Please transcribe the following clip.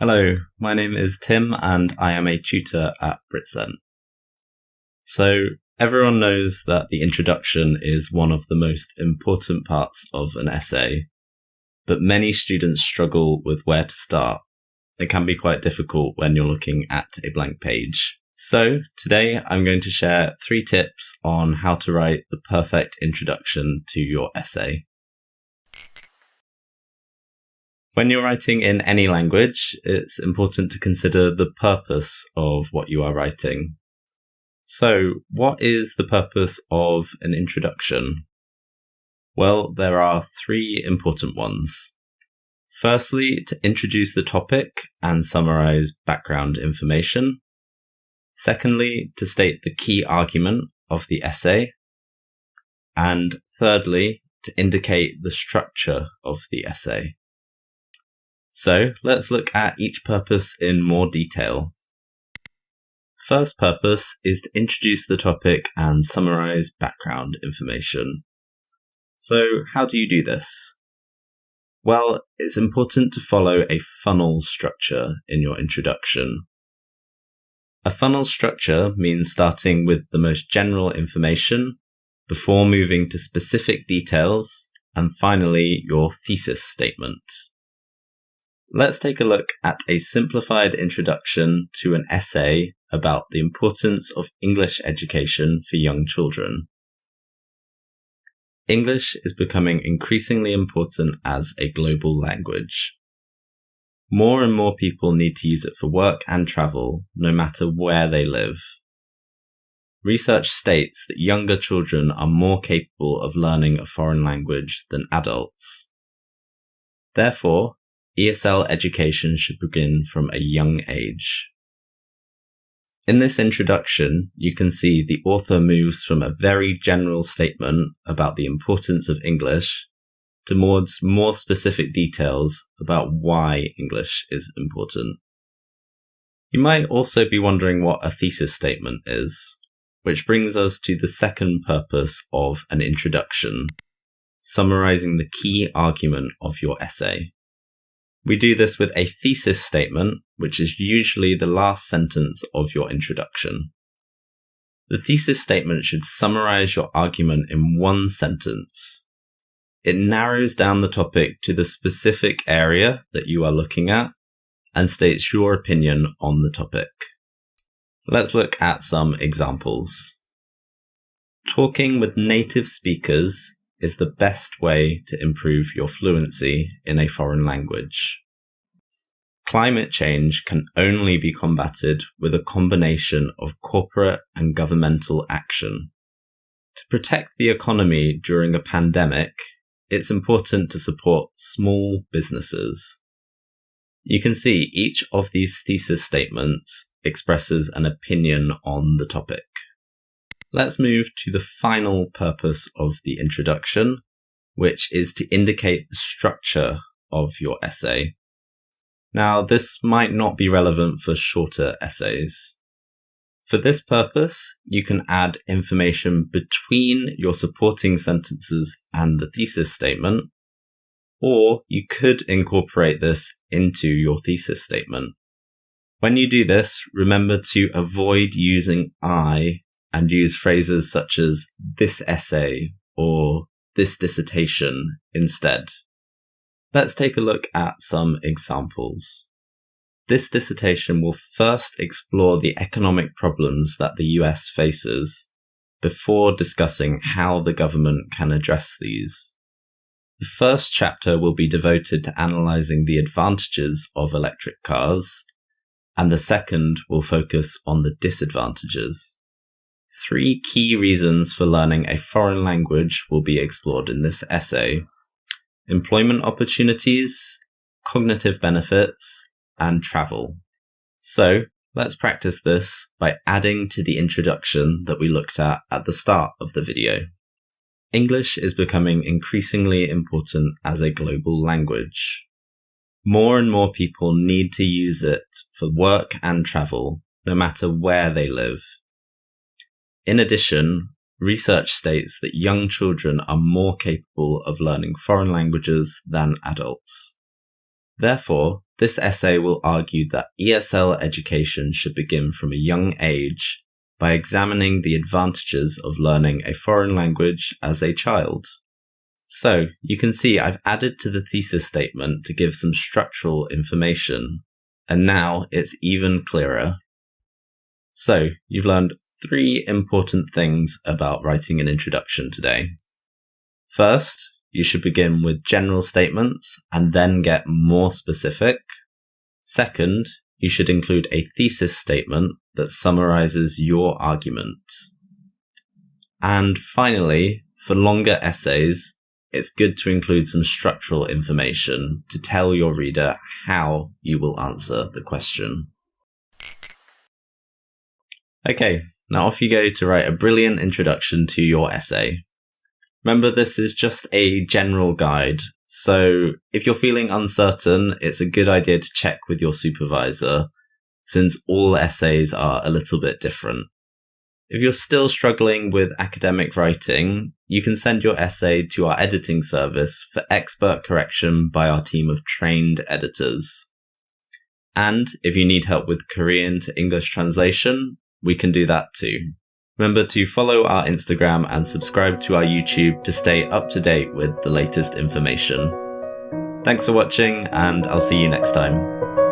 Hello, my name is Tim and I am a tutor at Britcent. So everyone knows that the introduction is one of the most important parts of an essay, but many students struggle with where to start. It can be quite difficult when you're looking at a blank page. So today I'm going to share 3 tips on how to write the perfect introduction to your essay. When you're writing in any language, it's important to consider the purpose of what you are writing. So, what is the purpose of an introduction? Well, there are 3 important ones. Firstly, to introduce the topic and summarize background information. Secondly, to state the key argument of the essay. And thirdly, to indicate the structure of the essay. So let's look at each purpose in more detail. First purpose is to introduce the topic and summarize background information. So how do you do this? Well, it's important to follow a funnel structure in your introduction. A funnel structure means starting with the most general information before moving to specific details and finally your thesis statement. Let's take a look at a simplified introduction to an essay about the importance of English education for young children. English is becoming increasingly important as a global language. More and more people need to use it for work and travel, no matter where they live. Research states that younger children are more capable of learning a foreign language than adults. Therefore, ESL education should begin from a young age. In this introduction, you can see the author moves from a very general statement about the importance of English towards more specific details about why English is important. You might also be wondering what a thesis statement is, which brings us to the second purpose of an introduction, summarizing the key argument of your essay. We do this with a thesis statement, which is usually the last sentence of your introduction. The thesis statement should summarize your argument in one sentence. It narrows down the topic to the specific area that you are looking at and states your opinion on the topic. Let's look at some examples. Talking with native speakers is the best way to improve your fluency in a foreign language. Climate change can only be combated with a combination of corporate and governmental action. To protect the economy during a pandemic, it's important to support small businesses. You can see each of these thesis statements expresses an opinion on the topic. Let's move to the final purpose of the introduction, which is to indicate the structure of your essay. Now, this might not be relevant for shorter essays. For this purpose, you can add information between your supporting sentences and the thesis statement, or you could incorporate this into your thesis statement. When you do this, remember to avoid using I and use phrases such as this essay or this dissertation instead. Let's take a look at some examples. This dissertation will first explore the economic problems that the US faces before discussing how the government can address these. The first chapter will be devoted to analysing the advantages of electric cars, and the second will focus on the disadvantages. 3 key reasons for learning a foreign language will be explored in this essay: employment opportunities, cognitive benefits, and travel. So, let's practice this by adding to the introduction that we looked at the start of the video. English is becoming increasingly important as a global language. More and more people need to use it for work and travel, no matter where they live. In addition, research states that young children are more capable of learning foreign languages than adults. Therefore, this essay will argue that ESL education should begin from a young age by examining the advantages of learning a foreign language as a child. So, you can see I've added to the thesis statement to give some structural information, and now it's even clearer. So, you've learned 3 important things about writing an introduction today. First, you should begin with general statements and then get more specific. Second, you should include a thesis statement that summarizes your argument. And finally, for longer essays, it's good to include some structural information to tell your reader how you will answer the question. Okay, now off you go to write a brilliant introduction to your essay. Remember, this is just a general guide, so if you're feeling uncertain, it's a good idea to check with your supervisor, since all essays are a little bit different. If you're still struggling with academic writing, you can send your essay to our editing service for expert correction by our team of trained editors. And if you need help with Korean to English translation, we can do that too. Remember to follow our Instagram and subscribe to our YouTube to stay up to date with the latest information. Thanks for watching, and I'll see you next time.